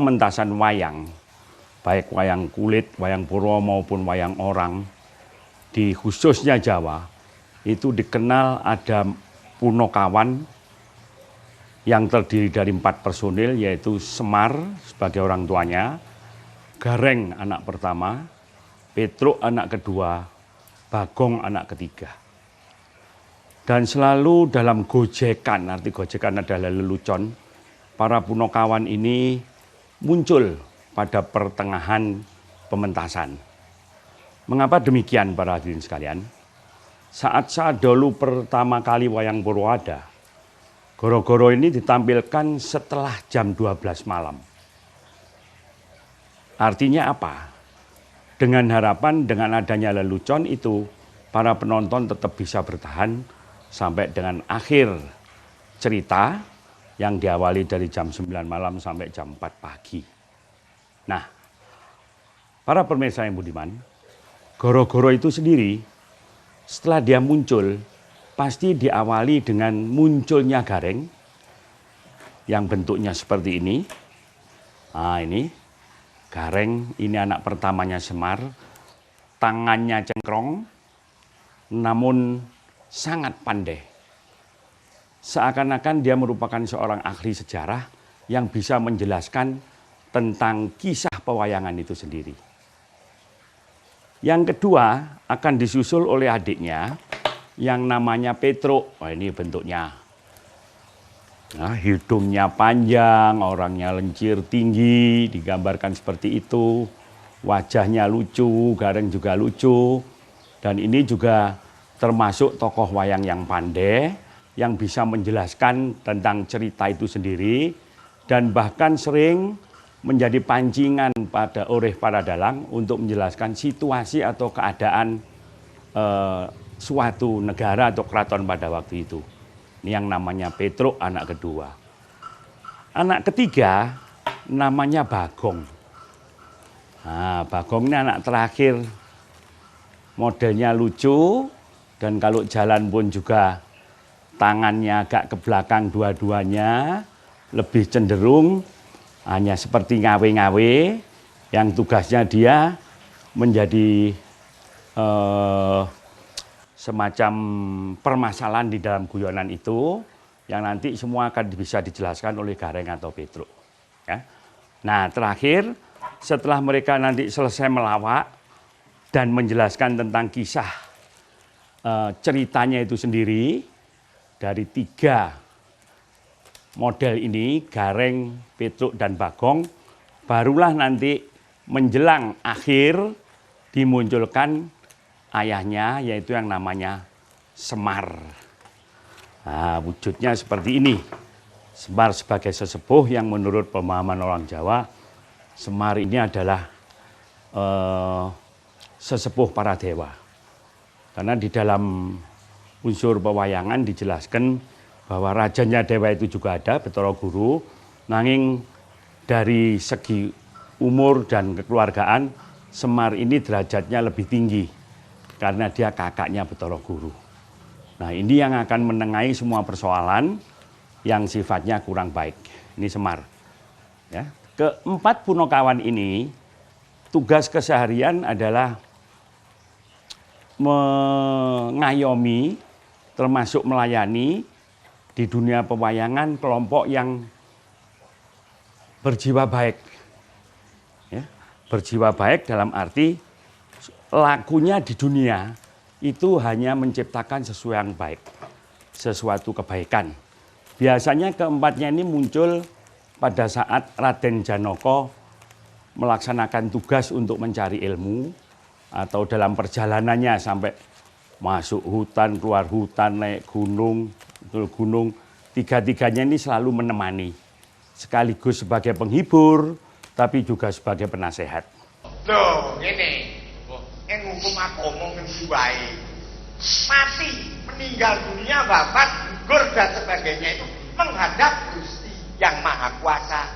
pementasan wayang, baik wayang kulit, wayang purwa maupun wayang orang, di khususnya Jawa, itu dikenal ada Punokawan yang terdiri dari 4 personil, yaitu Semar sebagai orang tuanya, Gareng anak pertama, Petruk anak kedua, Bagong anak ketiga. Dan selalu dalam gojekan, arti gojekan adalah lelucon, para Punokawan ini muncul pada pertengahan pementasan. Mengapa demikian para hadirin sekalian? Saat dulu pertama kali wayang Purwo ada, goro-goro ini ditampilkan setelah jam 12 malam. Artinya apa? Dengan harapan dengan adanya lelucon itu, para penonton tetap bisa bertahan sampai dengan akhir cerita yang diawali dari jam 9 malam sampai jam 4 pagi. Nah, para pemirsa yang budiman, goro-goro itu sendiri setelah dia muncul, pasti diawali dengan munculnya Gareng yang bentuknya seperti ini. Nah, ini Gareng, ini anak pertamanya Semar, tangannya cengkrong, namun sangat pandai. Seakan-akan dia merupakan seorang ahli sejarah yang bisa menjelaskan tentang kisah pewayangan itu sendiri. Yang kedua akan disusul oleh adiknya yang namanya Petruk. Wah, ini bentuknya. Nah, hidungnya panjang, orangnya lencir tinggi, digambarkan seperti itu. Wajahnya lucu, Gareng juga lucu. Dan ini juga termasuk tokoh wayang yang pandai, yang bisa menjelaskan tentang cerita itu sendiri. Dan bahkan sering menjadi pancingan oleh para dalang untuk menjelaskan situasi atau keadaan suatu negara atau keraton pada waktu itu. Ini yang namanya Petruk anak kedua. Anak ketiga namanya Bagong. Nah, Bagong ini anak terakhir, modelnya lucu dan kalau jalan pun juga tangannya agak ke belakang dua-duanya, lebih cenderung hanya seperti ngawe-ngawe, yang tugasnya dia menjadi semacam permasalahan di dalam guyonan itu, yang nanti semua akan bisa dijelaskan oleh Gareng atau Petruk. Ya. Nah, terakhir setelah mereka nanti selesai melawak dan menjelaskan tentang kisah ceritanya itu sendiri, dari 3 model ini, Gareng, Petruk, dan Bagong, barulah nanti menjelang akhir dimunculkan ayahnya, yaitu yang namanya Semar. Nah, wujudnya seperti ini. Semar sebagai sesepuh yang menurut pemahaman orang Jawa, Semar ini adalah sesepuh para dewa. Karena di dalam unsur pewayangan dijelaskan bahwa rajanya dewa itu juga ada, Bathara Guru, nanging dari segi umur dan kekeluargaan, Semar ini derajatnya lebih tinggi karena dia kakaknya Bathara Guru. Nah, ini yang akan menengahi semua persoalan yang sifatnya kurang baik. Ini Semar. Ya. Keempat Punokawan ini tugas keseharian adalah mengayomi, termasuk melayani di dunia pewayangan kelompok yang berjiwa baik. Ya, berjiwa baik dalam arti lakunya di dunia itu hanya menciptakan sesuatu yang baik, sesuatu kebaikan. Biasanya keempatnya ini muncul pada saat Raden Janaka melaksanakan tugas untuk mencari ilmu, atau dalam perjalanannya sampai masuk hutan, keluar hutan, naik gunung, turun gunung, tiga-tiganya ini selalu menemani, sekaligus sebagai penghibur, tapi juga sebagai penasehat. Loh, ini, yang hukum aku ngomongin wae, mati, meninggal dunia, wafat, gugur dan sebagainya itu menghadap Gusti yang Maha Kuasa.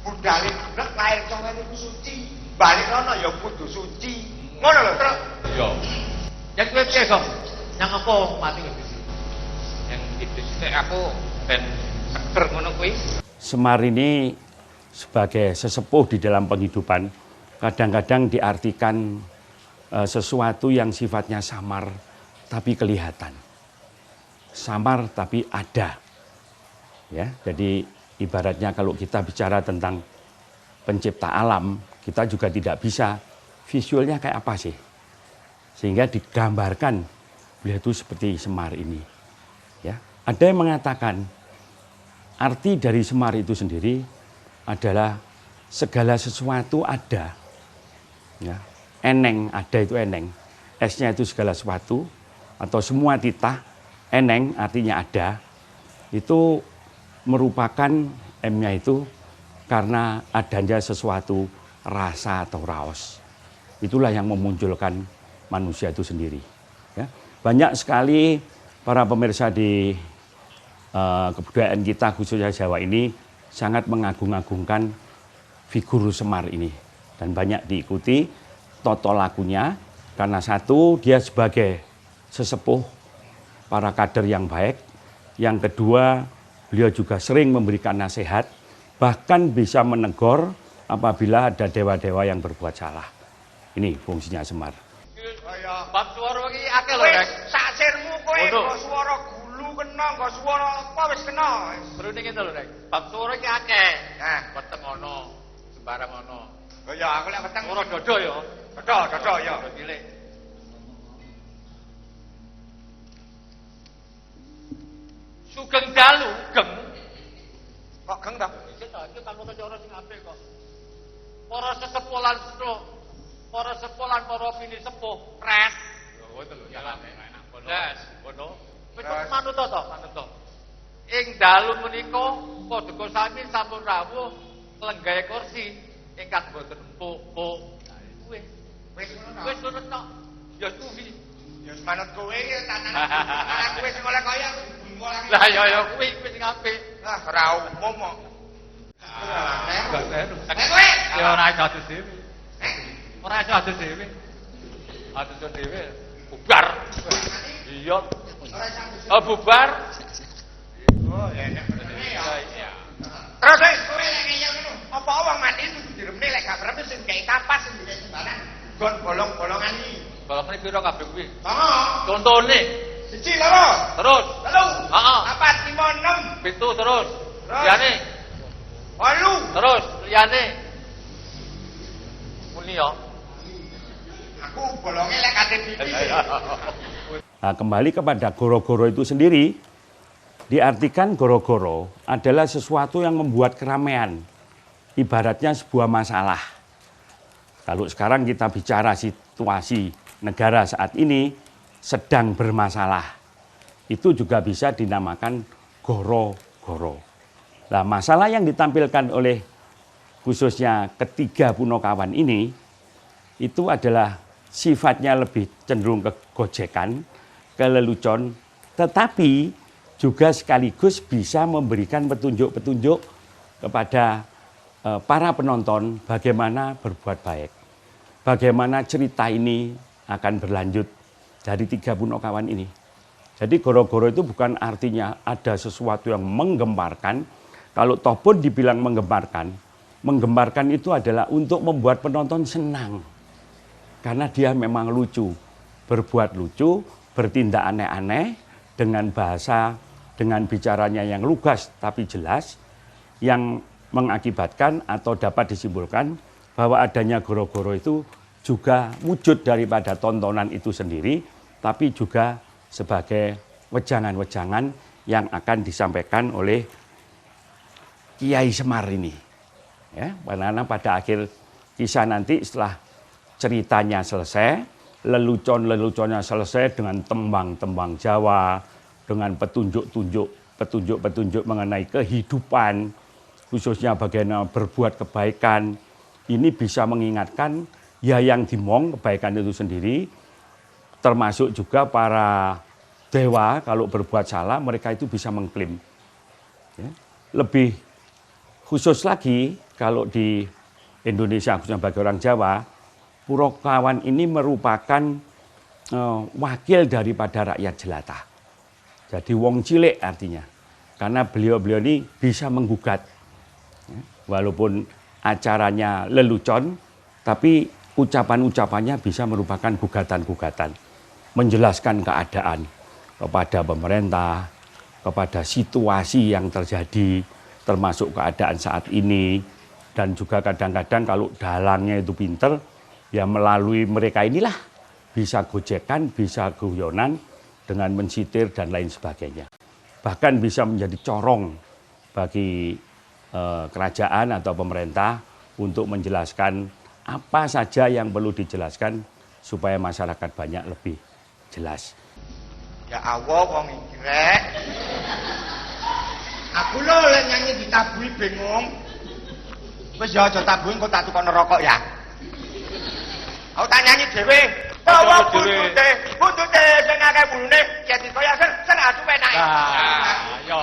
Budale budak lahir congen itu suci, balik rono ya kudu suci. Ngono lho, Truk. Iya. Yang kowe piye, Gong? Yang apa mati iblis? Yang iblis itu aku ben seger ngono kuwi. Semar ini sebagai sesepuh di dalam penghidupan kadang-kadang diartikan sesuatu yang sifatnya samar tapi kelihatan. Samar tapi ada. Ya, jadi ibaratnya kalau kita bicara tentang pencipta alam, kita juga tidak bisa visualnya kayak apa sih. Sehingga digambarkan beliau itu seperti Semar ini. Ya, ada yang mengatakan arti dari Semar itu sendiri adalah segala sesuatu ada. Ya, eneng, ada itu eneng. S-nya itu segala sesuatu atau semua titah, eneng artinya ada. Itu merupakan M-nya itu karena adanya sesuatu rasa atau raos. Itulah yang memunculkan manusia itu sendiri. Ya, banyak sekali para pemirsa di kebudayaan kita khususnya Jawa ini sangat mengagung-agungkan figur Semar ini dan banyak diikuti toto lakunya karena satu dia sebagai sesepuh para kader yang baik, yang kedua beliau juga sering memberikan nasihat bahkan bisa menegur apabila ada dewa-dewa yang berbuat salah. Ini fungsinya Semar. Bab swara iki akeh lho, Kowe Rek. sak sirmu kowe Waduh. nggo swara gulu kena, nggo swara apa wis kena. Berune ngene lho, Rek. Bab swara iki akeh. Nah, Weteng ono, sembarang ono. oh ya aku lek weteng Swara dodo ya. dodo ya. Dodo cilik. Sugeng dalu, geng. Kok geng ta? Iki ta, iki kanggo cara sing apik kok. Para sesepuh lan sepuh, para sepuh lan para pini sepuh, pret. Lho, ngoten lho, jalane enak kono. Yes, kono. Wis manut to, manut to. Ing dalu menika padha sami sampun rawuh lenggahe kursi ingkang boten empuk-empuk. Kuwi Wis ngono ta? wis ngono tok. Ya kuwi. Ya manut kowe iki tatanan kowe sing oleh kaya Lah ya kuwi sing apik. Lah ora umum kok. Enggak seru. Kowe Ya ora iso adus dhewe. Ora iso adus dhewe. Adus dhewe bubar. Iya. Oh bubar. Oh ya nek Iya. terus wis kowe lek kaya ngono, apa wong mati itu diremne lek gak berem sing gawe kapas sing gawe sembarang. Gon bolong-bolongan iki. Balokne pira kabeh kuwi? Heeh. Contone. 1 loro. Terus. 3. Heeh. 4 5 6. 7 terus. Terus. Liyane. 8. Terus liyane. Muni ya. Aku bolonge lek kate pipi. Nah, kembali kepada goro-goro itu sendiri, diartikan goro-goro adalah sesuatu yang membuat keramaian, ibaratnya sebuah masalah. Kalau sekarang kita bicara situasi negara saat ini sedang bermasalah, itu juga bisa dinamakan goro-goro. Nah, masalah yang ditampilkan oleh khususnya ketiga Punokawan ini, itu adalah sifatnya lebih cenderung ke gojekan, ke lelucon, tetapi juga sekaligus bisa memberikan petunjuk-petunjuk kepada para penonton bagaimana berbuat baik. Bagaimana cerita ini akan berlanjut dari tiga Punokawan ini. Jadi goro-goro itu bukan artinya ada sesuatu yang menggemparkan. Kalau toh pun dibilang menggemparkan itu adalah untuk membuat penonton senang. Karena dia memang lucu, berbuat lucu, bertindak aneh-aneh, dengan bahasa, dengan bicaranya yang lugas tapi jelas, yang mengakibatkan atau dapat disimpulkan bahwa adanya goro-goro itu juga wujud daripada tontonan itu sendiri, tapi juga sebagai wejangan-wejangan yang akan disampaikan oleh Kiai Semar ini. Ya, karena pada akhir kisah nanti setelah ceritanya selesai, lelucon-leluconnya selesai dengan tembang-tembang Jawa, dengan petunjuk-petunjuk mengenai kehidupan, khususnya bagaimana berbuat kebaikan. Ini bisa mengingatkan ya yang dimong kebaikan itu sendiri, termasuk juga para dewa kalau berbuat salah mereka itu bisa mengklaim. Ya. Lebih khusus lagi kalau di Indonesia khususnya bagi orang Jawa, Punokawan ini merupakan wakil daripada rakyat jelata. Jadi wong cilik artinya. Karena beliau-beliau ini bisa menggugat. Ya, walaupun acaranya lelucon, tapi ucapan-ucapannya bisa merupakan gugatan-gugatan, menjelaskan keadaan kepada pemerintah, kepada situasi yang terjadi, termasuk keadaan saat ini, dan juga kadang-kadang kalau dalangnya itu pinter, ya melalui mereka inilah bisa gojekan, bisa guyonan dengan mensitir dan lain sebagainya. Bahkan bisa menjadi corong bagi kerajaan atau pemerintah untuk menjelaskan apa saja yang perlu dijelaskan supaya masyarakat banyak lebih jelas. Ya Allah wong iki rek. Aku lho lek nyanyi ditabui bingung. Wis ya aja tabuhi kok tak tukon rokok ya. Aku tak nyanyi dhewe. Bawa buntute sing akeh bulune ya dikoyak ser atu penake. Yo.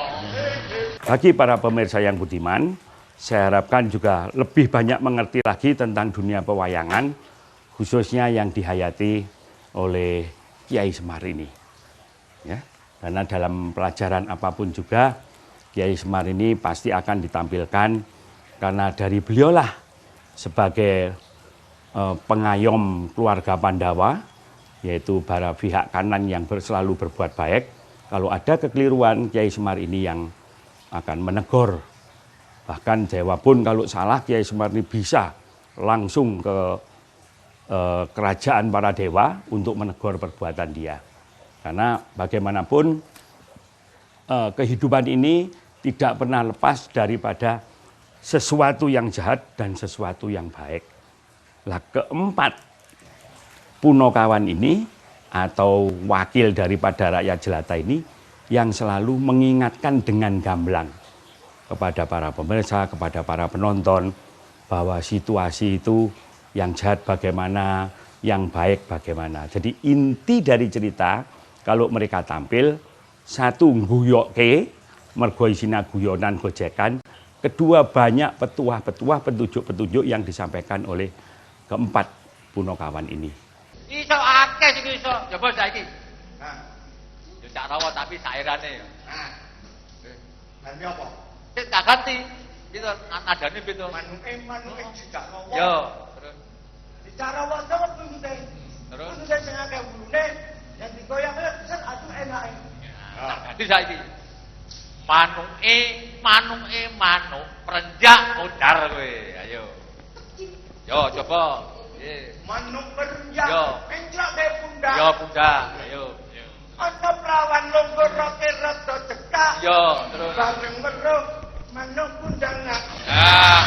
Bagi para pemirsa yang budiman, saya harapkan juga lebih banyak mengerti lagi tentang dunia pewayangan, khususnya yang dihayati oleh Kiai Semar ini. Ya, karena dalam pelajaran apapun juga, Kiai Semar ini pasti akan ditampilkan karena dari beliaulah sebagai pengayom keluarga Pandawa, yaitu para pihak kanan yang selalu berbuat baik. Kalau ada kekeliruan, Kiai Semar ini yang akan menegur. Bahkan Jawa pun kalau salah, Kiai Semar ini bisa langsung ke kerajaan para dewa untuk menegur perbuatan dia. Karena bagaimanapun kehidupan ini tidak pernah lepas daripada sesuatu yang jahat dan sesuatu yang baik. Lah keempat Punokawan ini atau wakil daripada rakyat jelata ini yang selalu mengingatkan dengan gamblang kepada para pemirsa, kepada para penonton bahwa situasi itu yang jahat bagaimana, yang baik bagaimana. Jadi inti dari cerita kalau mereka tampil, satu guyoke, mergo isina guyonan gojekan, kedua banyak petuah-petuah, petunjuk-petunjuk yang disampaikan oleh keempat Punokawan ini. Iso akeh sing iso. Coba saiki. Nah, Yo cak rawa tapi sairane. nah. Ganti apa? Sik tak ganti. Itu nadane pitu. Manuke tidak rawa. Yo, terus Bicara wae kok buntute. Terus? Buntute sing akeh bulune yang digoyak ser atu enake. tak ganti saiki. Manuke manuk perenjak udar kowe. Ayo. Yo coba. Manuk berenjak, Yo. enjak ke pundak. Yo pundak. Ayo. Ana prawan longgo roke rada cekak. Yo, terus. Bareng weruh manuk pundangan. Ah.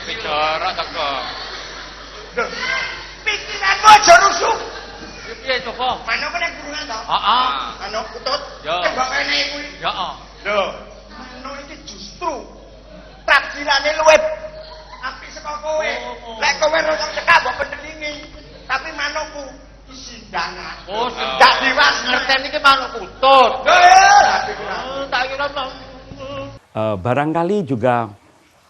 Bicara teko. Lho, pikiranmu aja rusuh. Piye coba? Manuk nek burungan to? Heeh. Manuk kutut. Yo. Tembak kene kuwi. Heeh. Lho, manuk iki justru takdirane luwih apik saka kowe. Oh. Lek kowe rada cekak mbok pendelingi, tapi manukku isi dangan. Oh, gak diwas ngerteni iki manuk kutut. Tak kira Barangkali juga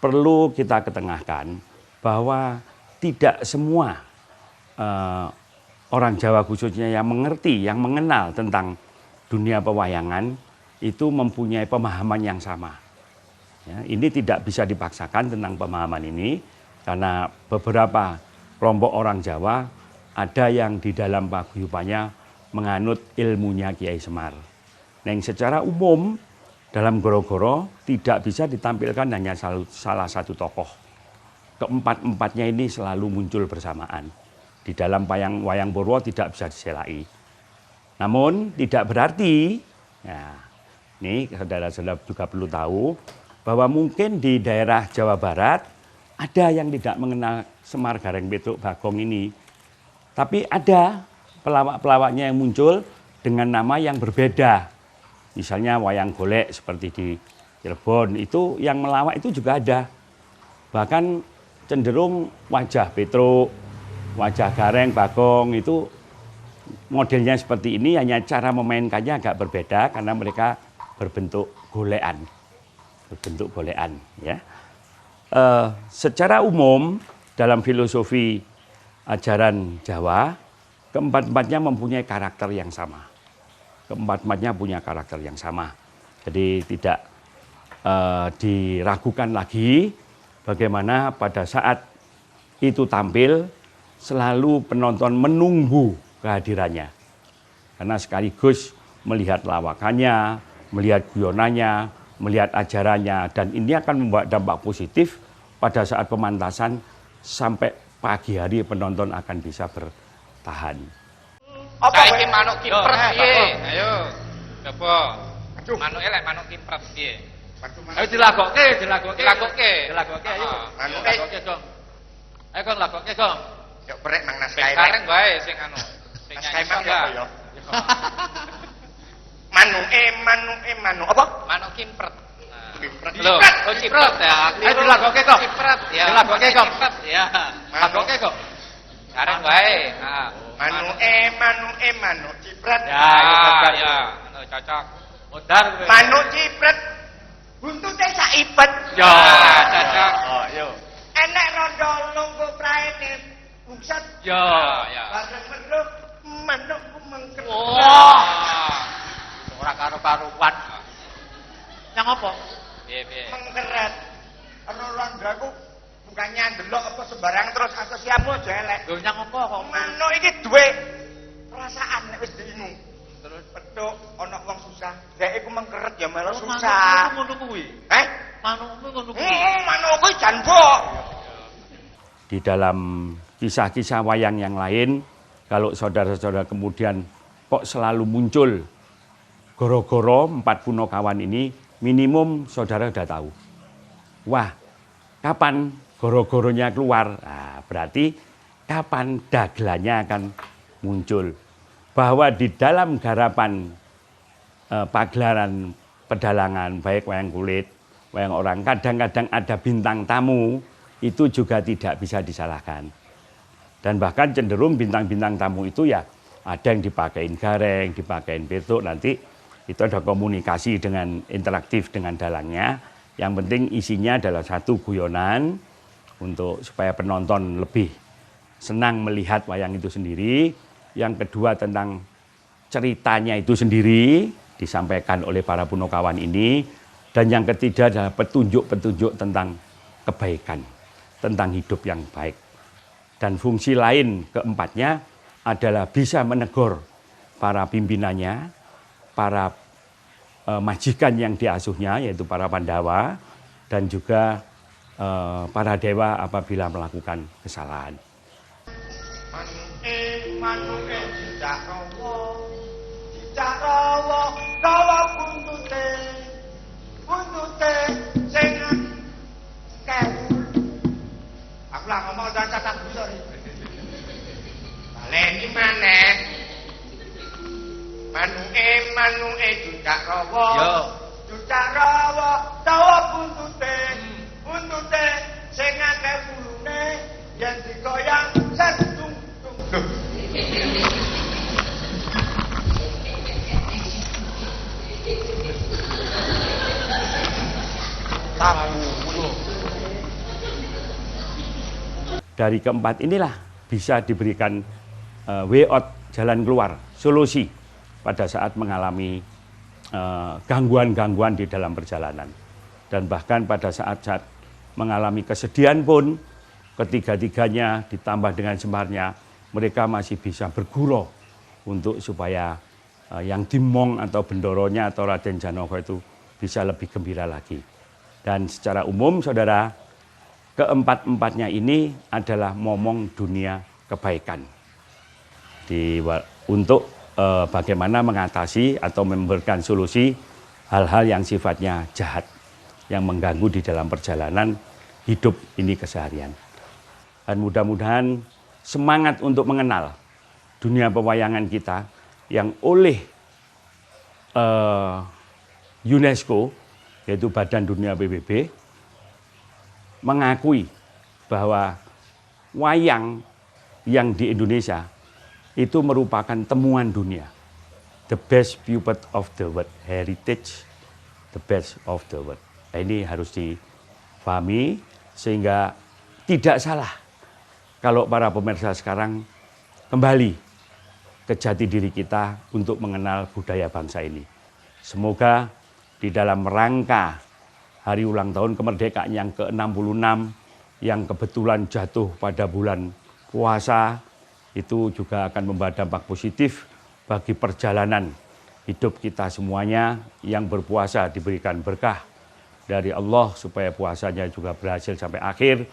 perlu kita ketengahkan bahwa tidak semua orang Jawa khususnya yang mengerti, yang mengenal tentang dunia pewayangan itu mempunyai pemahaman yang sama. Ya, ini tidak bisa dipaksakan tentang pemahaman ini karena beberapa kelompok orang Jawa ada yang di dalam paguyubannya menganut ilmunya Kiai Semar. Nah, yang secara umum dalam goro-goro tidak bisa ditampilkan hanya salah satu tokoh. Keempat-empatnya ini selalu muncul bersamaan. Di dalam wayang Purwo tidak bisa diselai. Namun tidak berarti, ya, ini saudara-saudara juga perlu tahu, bahwa mungkin di daerah Jawa Barat ada yang tidak mengenal Semar Gareng Petruk Bagong ini. Tapi ada pelawak-pelawaknya yang muncul dengan nama yang berbeda. Misalnya wayang golek seperti di Cirebon, itu yang melawak itu juga ada. Bahkan cenderung wajah Petruk, wajah Gareng Bagong itu modelnya seperti ini, hanya cara memainkannya agak berbeda karena mereka berbentuk golekan. Ya. Secara umum dalam filosofi ajaran Jawa, keempat-empatnya mempunyai karakter yang sama. Keempat-empatnya punya karakter yang sama. Jadi tidak diragukan lagi bagaimana pada saat itu tampil selalu penonton menunggu kehadirannya. Karena sekaligus melihat lawakannya, melihat guyonannya, melihat ajarannya, dan ini akan membawa dampak positif pada saat pemantasan sampai pagi hari penonton akan bisa bertahan. Saiki manuk kimpret piye? Ayo. Coba. Aduh. Manuke lek manuk kimpret piye? Ayo dilagokke. Ayo. Dilagokke, Gong. Ayo Gong lagokke, Gong. Yuk brek nang Sing naskah. kareng bae sing anu. Sing Naskah nyanyi mang ya. ya. Manuk apa? Manuk kimpret. Kimpret. Lho, oh cipret ya. Ayo dilagokke, Gong. Cipret ya. Dilagokke, Gong. Cipret ya. Lagokke, Gong. Kareng bae. Nah. Manuk cipret. Ya. Anu cocok. Modar kowe. Manuk cipret. Buntute sak ipet. Ya, cocok. Oh, yo. Enek rondo lungguh praene bungset. Ya. Bareng meruk manukku mengker. Wah. Ora karo-karuan. Yang apa? Piye? Mengkeret. Rondaku bukannya ndelok apa sembarang terus asosiamu aja elek. Lho nyang apa kok? Manuk iki duwe perasaan nek wis diingu. Terus Petuk ana wong susah. Dek iku mengkeret ya malah manukmu susah. ngono kuwi. Manukmu ngono kuwi. Manukku jan mbok. Di dalam kisah-kisah wayang yang lain, kalau saudara-saudara kemudian kok selalu muncul goro-goro 4 Punokawan ini, minimum saudara sudah tahu. Wah, kapan goro-goronya keluar? Nah, berarti kapan dagelannya akan muncul. Bahwa di dalam garapan pagelaran pedalangan, baik wayang kulit, wayang orang, kadang-kadang ada bintang tamu, itu juga tidak bisa disalahkan. Dan bahkan cenderung bintang-bintang tamu itu ya ada yang dipakein gareng, dipakein petuk, nanti itu ada komunikasi dengan interaktif dengan dalangnya. Yang penting isinya adalah satu guyonan untuk supaya penonton lebih senang melihat wayang itu sendiri. Yang kedua tentang ceritanya itu sendiri disampaikan oleh para Punokawan ini. Dan yang ketiga adalah petunjuk-petunjuk tentang kebaikan, tentang hidup yang baik. Dan fungsi lain keempatnya adalah bisa menegur para pimpinannya, para majikan yang diasuhnya, yaitu para Pandawa, dan juga para dewa apabila melakukan kesalahan. Manuke cicak rawa, rawa buntute sing kewu. Aku lah ngomong udah catat dulu, sorry. Baleni maneh. Manuke cicak rawa. Yo. Cicak rawa, rawa buntute sing akeh bulune yen digoyang sedung. Dari keempat inilah bisa diberikan way out, jalan keluar, solusi pada saat mengalami gangguan-gangguan di dalam perjalanan. Dan bahkan pada saat-saat mengalami kesedihan pun, ketiga-tiganya ditambah dengan semarnya, mereka masih bisa bergurau untuk supaya yang Dimong atau Bendoronya atau Raden Janaka itu bisa lebih gembira lagi. Dan secara umum saudara, keempat-empatnya ini adalah momong dunia kebaikan. Untuk bagaimana mengatasi atau memberikan solusi hal-hal yang sifatnya jahat, yang mengganggu di dalam perjalanan hidup ini keseharian. Dan mudah-mudahan semangat untuk mengenal dunia pewayangan kita yang oleh UNESCO, yaitu Badan Dunia PBB, mengakui bahwa wayang yang di Indonesia itu merupakan temuan dunia. The best puppet of the world, heritage, the best of the world. Nah, ini harus dipahami sehingga tidak salah kalau para pemirsa sekarang kembali ke jati diri kita untuk mengenal budaya bangsa ini. Semoga di dalam rangka hari ulang tahun kemerdekaan yang ke-66 yang kebetulan jatuh pada bulan puasa, itu juga akan membawa dampak positif bagi perjalanan hidup kita semuanya. Yang berpuasa diberikan berkah dari Allah supaya puasanya juga berhasil sampai akhir.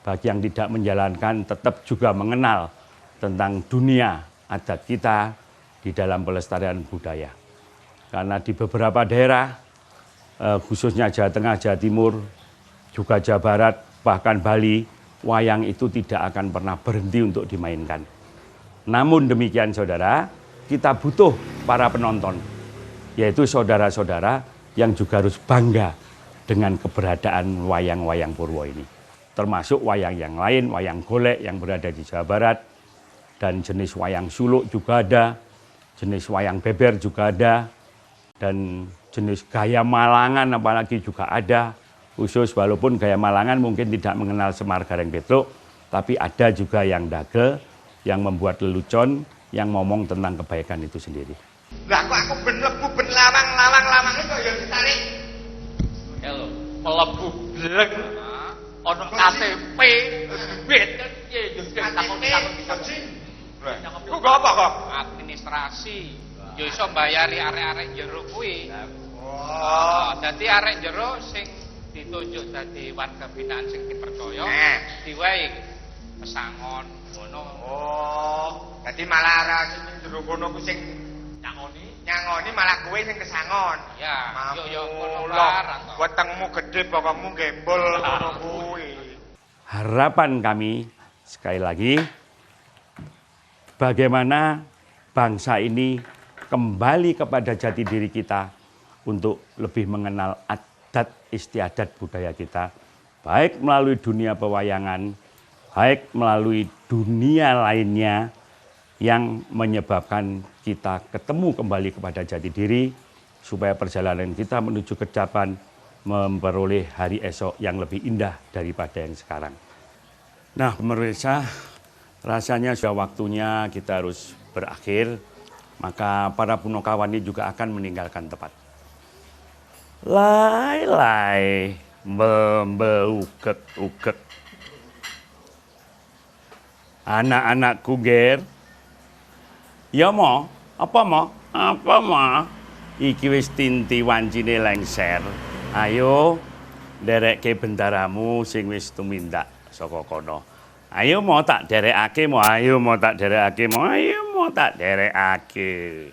Bagi yang tidak menjalankan tetap juga mengenal tentang dunia adat kita di dalam pelestarian budaya. Karena di beberapa daerah, khususnya Jawa Tengah, Jawa Timur, juga Jawa Barat, bahkan Bali, wayang itu tidak akan pernah berhenti untuk dimainkan. Namun demikian saudara, kita butuh para penonton, yaitu saudara-saudara yang juga harus bangga dengan keberadaan wayang-wayang Purwo ini. Termasuk wayang yang lain, wayang golek yang berada di Jawa Barat, dan jenis wayang suluk juga ada, jenis wayang beber juga ada, dan jenis gaya Malangan apalagi juga ada. Khusus walaupun gaya Malangan mungkin tidak mengenal Semar Gareng Petruk, tapi ada juga yang dagel, yang membuat lelucon, yang ngomong tentang kebaikan itu sendiri. Lah kok aku ben lebu ben lawang itu ya ditarik. Halo, melebu blek. Ono KTP, duit kan piye yo takon Ku apa kok? Administrasi. Yo iso mbayari arek-arek jero kuwi. Oh, Dadi arek jero sing ditunjuk dadi warga binaan sing dipercaya, diwehi pesangon ngono. Oh, dadi malah ara sing jero kono ku sing nyangoni malah kowe sing kesangon. Ya, yo ngono lho. barang. Wetengmu gedhe bapakmu gembol ngono kuwi. Harapan kami sekali lagi, bagaimana bangsa ini kembali kepada jati diri kita untuk lebih mengenal adat istiadat budaya kita, baik melalui dunia pewayangan, baik melalui dunia lainnya yang menyebabkan kita ketemu kembali kepada jati diri, supaya perjalanan kita menuju kecapan memperoleh hari esok yang lebih indah daripada yang sekarang. Nah, pemirsa, rasanya sudah waktunya kita harus berakhir, maka para punokawan ini juga akan meninggalkan tempat. Lai-lai, uget-uget. Anak-anakku ger, ya mo, apa mo? Iki wis tinti wancine lengser. Ayo nderekke bendaramu sing wis tumindak saka kono. Ayo mo tak derekake mo, ayo mo tak derekake mo, ayo mo tak derekake.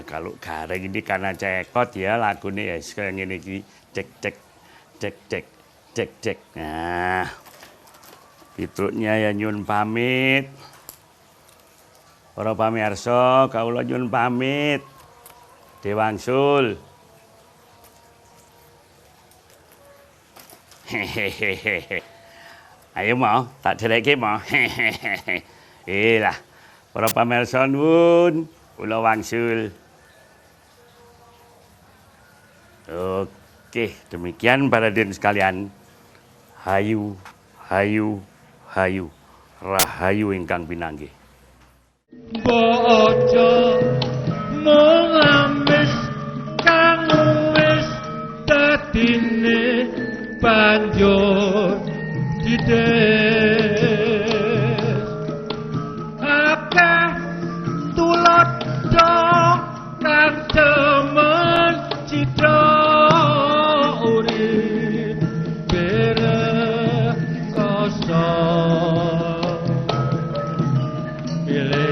Kalau gareng ini karena cekot ya lagunya ya kayak gini cek cek cek cek cek cek. Nah, Pitruknya ya nyun pamit. Para pamirsa, kawula nyun pamit. Dewangsul. Hehehe. Ayo mau, tak dereke mau. Hehehe. Lah, para pamirsa nuwun, kula wangsul. Oke, demikian para hadirin sekalian. Hayu, hayu, hayu. Rahayu ingkang pinanggih. Bojo mengamis kang wis dadine banjur dides akeh tulodo kang demen citra urip berekoso pilih